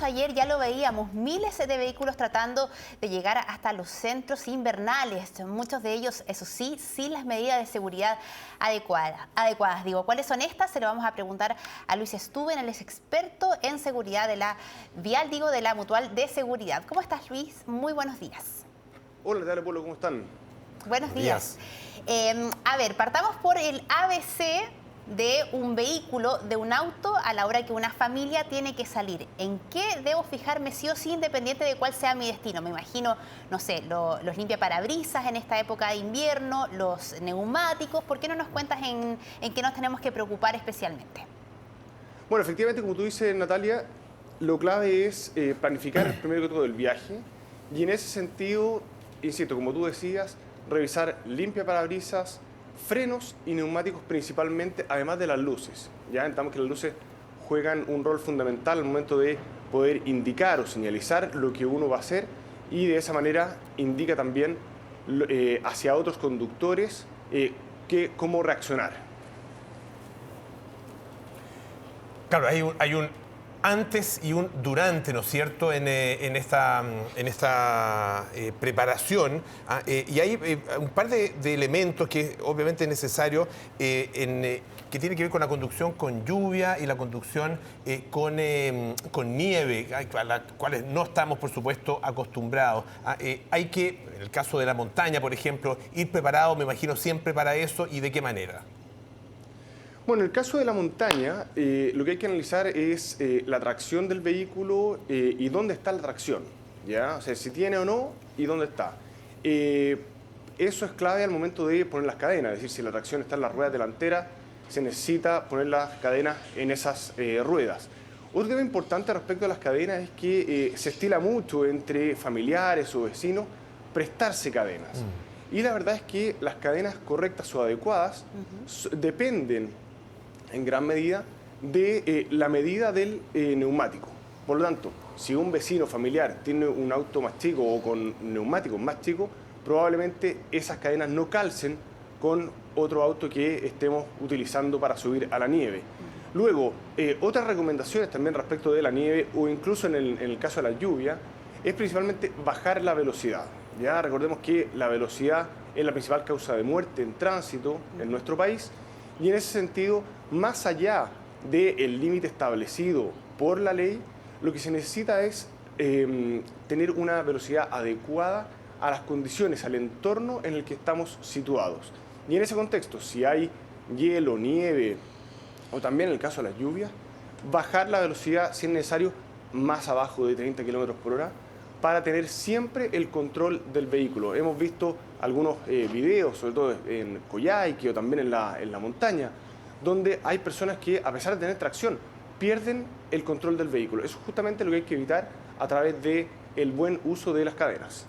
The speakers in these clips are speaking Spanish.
Ayer ya lo veíamos, miles de vehículos tratando de llegar hasta los centros invernales, muchos de ellos, eso sí, sin las medidas de seguridad adecuadas. Digo, ¿cuáles son estas? Se lo vamos a preguntar a Luis Stuben, él es experto en seguridad de la vial, de la Mutual de Seguridad. ¿Cómo estás, Luis? Muy buenos días. Hola, ¿qué tal, Polo? ¿Cómo están? Buenos días. A ver, partamos por el ABC de un vehículo, de un auto, a la hora que una familia tiene que salir. ¿En qué debo fijarme sí o sí, independiente de cuál sea mi destino? Me imagino, no sé, los limpiaparabrisas en esta época de invierno, los neumáticos. ¿Por qué no nos cuentas en qué nos tenemos que preocupar especialmente? Bueno, efectivamente, como tú dices, Natalia, lo clave es planificar primero que todo el viaje y en ese sentido, insisto, como tú decías, revisar limpiaparabrisas, frenos y neumáticos principalmente, además de las luces. Ya entendamos que las luces juegan un rol fundamental al momento de poder indicar o señalizar lo que uno va a hacer y de esa manera indica también hacia otros conductores cómo reaccionar. Claro, hay un antes y un durante, ¿no es cierto?, en esta preparación. Y hay un par de elementos que obviamente es necesario que tiene que ver con la conducción con lluvia y la conducción con nieve, a las cuales no estamos, por supuesto, acostumbrados. Hay que, en el caso de la montaña, por ejemplo, ir preparado, me imagino, siempre para eso. ¿Y de qué manera? Bueno, en el caso de la montaña, lo que hay que analizar es la tracción del vehículo y dónde está la tracción, ¿ya? O sea, si tiene o no y dónde está. Eso es clave al momento de poner las cadenas, es decir, si la tracción está en las ruedas delanteras, se necesita poner las cadenas en esas ruedas. Otro tema importante respecto a las cadenas es que se estila mucho entre familiares o vecinos prestarse cadenas. Y la verdad es que las cadenas correctas o adecuadas dependen en gran medida de la medida del neumático. Por lo tanto, si un vecino familiar tiene un auto más chico o con neumáticos más chicos, probablemente esas cadenas no calcen con otro auto que estemos utilizando para subir a la nieve. Luego, otras recomendaciones también respecto de la nieve o incluso en el caso de la lluvia, es principalmente bajar la velocidad. Ya recordemos que la velocidad es la principal causa de muerte en tránsito en nuestro país y en ese sentido, más allá del límite establecido por la ley, lo que se necesita es tener una velocidad adecuada a las condiciones, al entorno en el que estamos situados. Y en ese contexto, si hay hielo, nieve o también en el caso de las lluvias, bajar la velocidad, si es necesario, más abajo de 30 km por hora, para tener siempre el control del vehículo. Hemos visto algunos videos, sobre todo en Coyhaique o también en la montaña, donde hay personas que, a pesar de tener tracción, pierden el control del vehículo. Eso es justamente lo que hay que evitar a través del buen uso de las cadenas.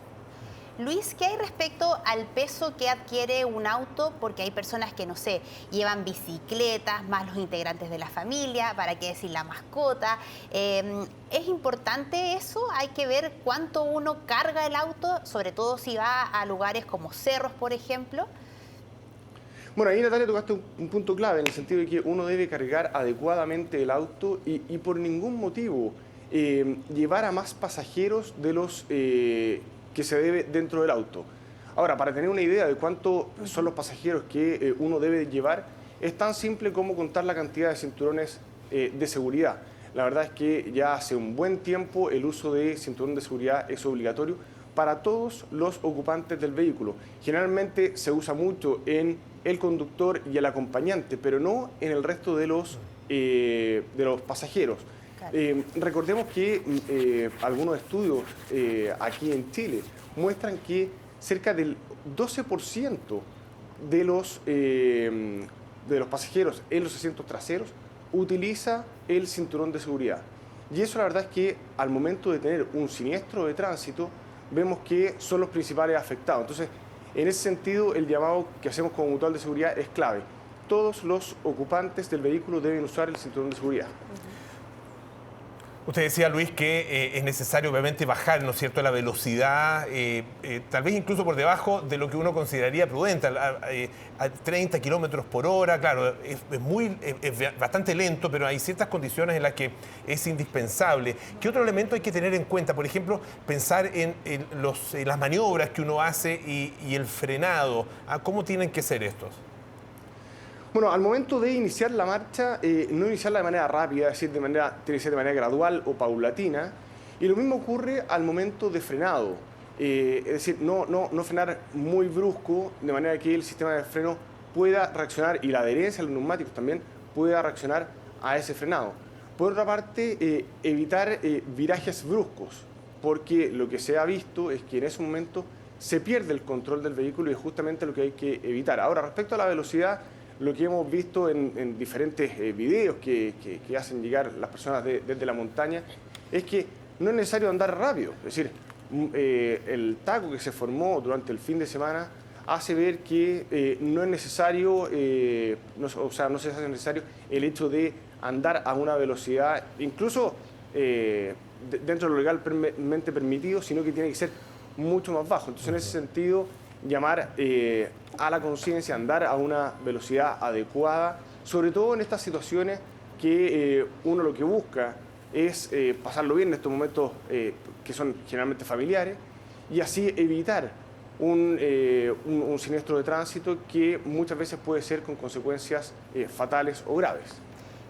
Luis, ¿qué hay respecto al peso que adquiere un auto? Porque hay personas que, no sé, llevan bicicletas, más los integrantes de la familia, para qué decir la mascota. ¿Es importante eso? Hay que ver cuánto uno carga el auto, sobre todo si va a lugares como cerros, por ejemplo. Bueno, ahí, Natalia, tocaste un punto clave en el sentido de que uno debe cargar adecuadamente el auto y por ningún motivo llevar a más pasajeros de los que se debe dentro del auto. Ahora, para tener una idea de cuánto son los pasajeros que uno debe llevar, es tan simple como contar la cantidad de cinturones de seguridad. La verdad es que ya hace un buen tiempo el uso de cinturón de seguridad es obligatorio para todos los ocupantes del vehículo. Generalmente se usa mucho en el conductor y el acompañante, pero no en el resto de los pasajeros. Recordemos que algunos estudios aquí en Chile muestran que cerca del 12% de los pasajeros en los asientos traseros utiliza el cinturón de seguridad. Y eso la verdad es que al momento de tener un siniestro de tránsito, vemos que son los principales afectados. Entonces, en ese sentido, el llamado que hacemos como Mutual de Seguridad es clave. Todos los ocupantes del vehículo deben usar el cinturón de seguridad. Usted decía, Luis, que es necesario obviamente bajar, ¿no es cierto?, la velocidad, tal vez incluso por debajo de lo que uno consideraría prudente, a 30 kilómetros por hora. Claro, es bastante lento, pero hay ciertas condiciones en las que es indispensable. ¿Qué otro elemento hay que tener en cuenta? Por ejemplo, pensar en las maniobras que uno hace y el frenado. ¿Cómo tienen que ser estos? Bueno, al momento de iniciar la marcha, no iniciarla de manera rápida, es decir, tiene que ser de manera gradual o paulatina. Y lo mismo ocurre al momento de frenado. Es decir, no frenar muy brusco, de manera que el sistema de freno pueda reaccionar y la adherencia a los neumáticos también pueda reaccionar a ese frenado. Por otra parte, evitar virajes bruscos, porque lo que se ha visto es que en ese momento se pierde el control del vehículo y es justamente lo que hay que evitar. Ahora, respecto a la velocidad, lo que hemos visto en diferentes videos que hacen llegar las personas desde la montaña es que no es necesario andar rápido. Es decir, el taco que se formó durante el fin de semana hace ver que no es necesario, no se hace necesario el hecho de andar a una velocidad, incluso dentro de lo legalmente permitido, sino que tiene que ser mucho más bajo. Entonces, en ese sentido, llamar a la conciencia, andar a una velocidad adecuada, sobre todo en estas situaciones que uno lo que busca es pasarlo bien en estos momentos que son generalmente familiares y así evitar un siniestro de tránsito que muchas veces puede ser con consecuencias fatales o graves.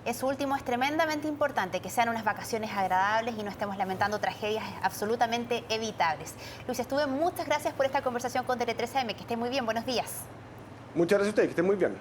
Eso último es tremendamente importante, que sean unas vacaciones agradables y no estemos lamentando tragedias absolutamente evitables. Luis Estuve, muchas gracias por esta conversación con Tele 13 AM. Que esté muy bien, buenos días. Muchas gracias a ustedes, que estén muy bien.